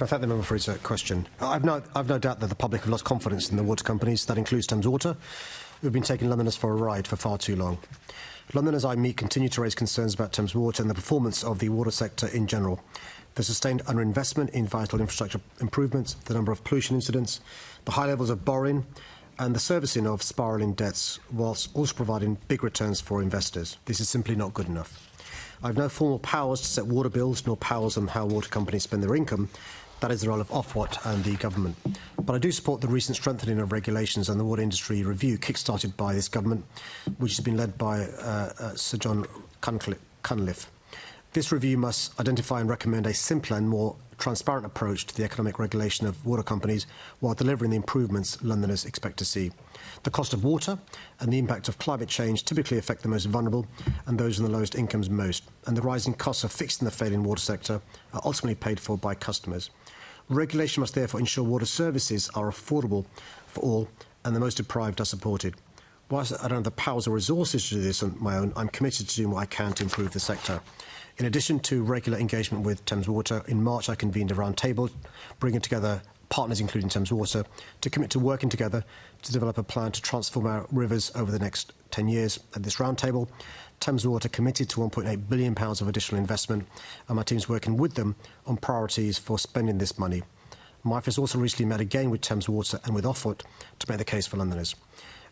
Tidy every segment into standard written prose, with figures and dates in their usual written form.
Can I thank the member for his question? I've no doubt that the public have lost confidence in the water companies. That includes Thames Water, who have been taking Londoners for a ride for far too long. Londoners I meet continue to raise concerns about Thames Water and the performance of the water sector in general. The sustained underinvestment in vital infrastructure improvements, the number of pollution incidents, the high levels of borrowing and the servicing of spiralling debts, whilst also providing big returns for investors. This is simply not good enough. I have no formal powers to set water bills, nor powers on how water companies spend their income. That is the role of Ofwat and the government. But I do support the recent strengthening of regulations and the water industry review kick-started by this government, which has been led by Sir John Cunliffe. This review must identify and recommend a simpler and more transparent approach to the economic regulation of water companies while delivering the improvements Londoners expect to see. The cost of water and the impact of climate change typically affect the most vulnerable and those in the lowest incomes most, and the rising costs of fixing the failing water sector are ultimately paid for by customers. Regulation must therefore ensure water services are affordable for all and the most deprived are supported. Whilst I don't have the powers or resources to do this on my own, I'm committed to doing what I can to improve the sector. In addition to regular engagement with Thames Water, in March I convened a roundtable bringing together partners including Thames Water to commit to working together to develop a plan to transform our rivers over the next 10 years. At this roundtable, Thames Water committed to £1.8 billion of additional investment, and my team is working with them on priorities for spending this money. My office also recently met again with Thames Water and with Ofwat to make the case for Londoners.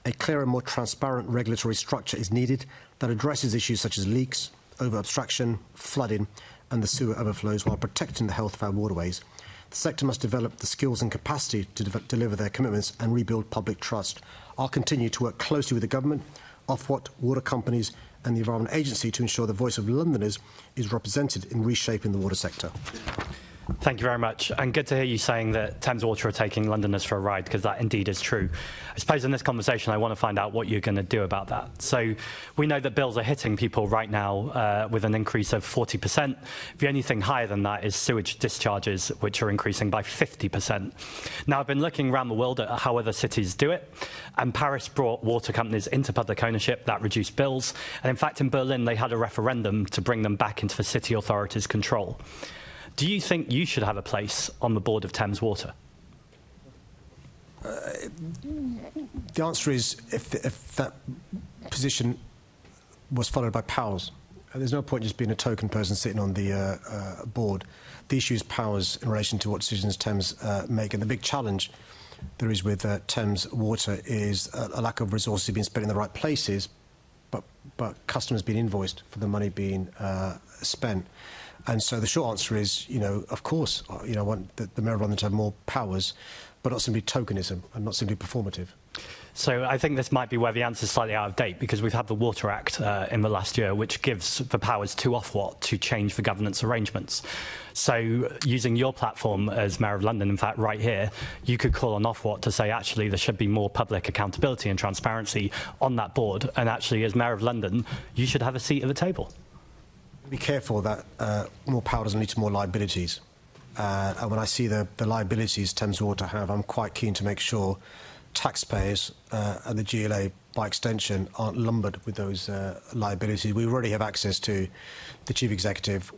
A clearer and more transparent regulatory structure is needed that addresses issues such as leaks, over-abstraction, flooding and the sewer overflows while protecting the health of our waterways. The sector must develop the skills and capacity to deliver their commitments and rebuild public trust. I'll continue to work closely with the government, Ofwat, water companies and the Environment Agency to ensure the voice of Londoners is represented in reshaping the water sector. Thank you very much. And good to hear you saying that Thames Water are taking Londoners for a ride, because that indeed is true. I suppose in this conversation I want to find out what you're going to do about that. So we know that bills are hitting people right now with an increase of 40%. The only thing higher than that is sewage discharges, which are increasing by 50%. Now, I've been looking around the world at how other cities do it, and Paris brought water companies into public ownership. That reduced bills. And in fact, in Berlin, they had a referendum to bring them back into the city authorities' control. Do you think you should have a place on the board of Thames Water? The answer is if that position was followed by powers. There's no point just being a token person sitting on the board. The issue is powers in relation to what decisions Thames make. And the big challenge there is with Thames Water is a lack of resources being spent in the right places, but customers being invoiced for the money being spent. And so the short answer is, of course, I want the Mayor of London to have more powers, but not simply tokenism and not simply performative. So I think this might be where the answer is slightly out of date, because we've had the Water Act in the last year, which gives the powers to Ofwat to change the governance arrangements. So using your platform as Mayor of London, in fact, right here, you could call on Ofwat to say, actually, there should be more public accountability and transparency on that board. And actually, as Mayor of London, you should have a seat at the table. Be careful that more power doesn't lead to more liabilities. And when I see the liabilities Thames Water have, I'm quite keen to make sure taxpayers and the GLA, by extension, aren't lumbered with those liabilities. We already have access to the Chief Executive,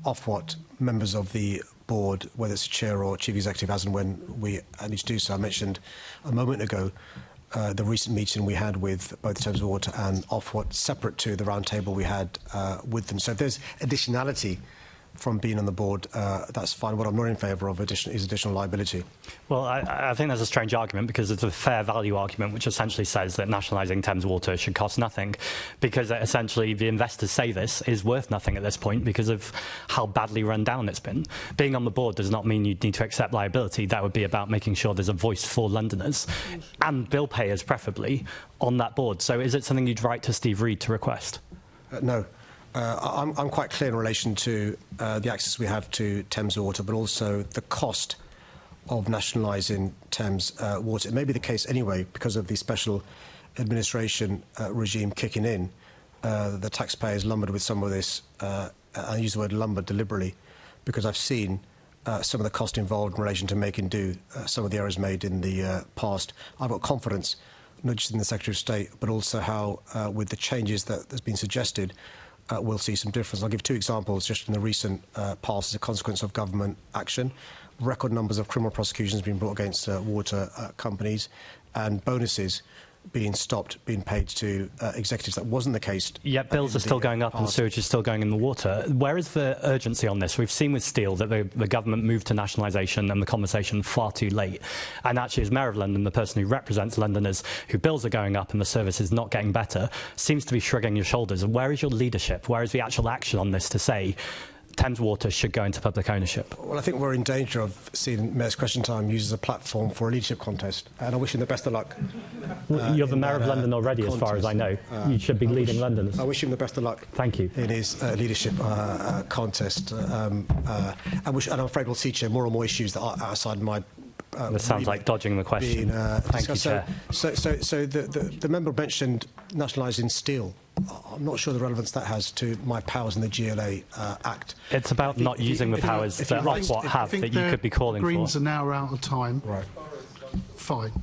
Ofwat, members of the board, whether it's Chair or Chief Executive, as and when we need to do so. I mentioned a moment ago the recent meeting we had with both Thames Water and Ofwat, separate to the roundtable we had with them. So if there's additionality from being on the board, that's fine. What I'm not in favour of is additional liability. Well, I think that's a strange argument, because it's a fair value argument, which essentially says that nationalising Thames Water should cost nothing, because essentially the investors say this is worth nothing at this point because of how badly run down it's been. Being on the board does not mean you need to accept liability. That would be about making sure there's a voice for Londoners and bill payers, preferably, on that board. So is it something you'd write to Steve Reed to request? No. I'm quite clear in relation to the access we have to Thames Water, but also the cost of nationalising Thames Water. It may be the case anyway, because of the special administration regime kicking in, the taxpayers lumbered with some of this. I use the word lumbered deliberately, because I've seen some of the cost involved in relation to making do some of the errors made in the past. I've got confidence, not just in the Secretary of State, but also how, with the changes that has been suggested, we'll see some difference. I'll give two examples just in the recent past as a consequence of government action. record numbers of criminal prosecutions being brought against water companies, and bonuses being stopped, being paid to executives. That wasn't the case. Yet bills are still going up and sewage is still going in the water. Where is the urgency on this? We've seen with steel that the government moved to nationalisation and the conversation far too late. And actually, as Mayor of London, the person who represents Londoners whose bills are going up and the service is not getting better, seems to be shrugging your shoulders. Where is your leadership? Where is the actual action on this to say Thames Water should go into public ownership? Well, I think we're in danger of seeing Mayor's Question Time used as a platform for a leadership contest, and I wish him the best of luck. You're the Mayor of London already, as far as I know. You should be leading Londoners. I wish him the best of luck. Thank you. In his leadership contest. And I'm afraid we'll see, Chair, more and more issues that are outside my... This sounds like dodging the question. Thank you, Chair. So the member mentioned nationalising steel. I'm not sure the relevance that has to my powers in the GLA Act. It's about not using the powers that Ofwat have that you could be calling for. Greens are now out of time. Right. Fine.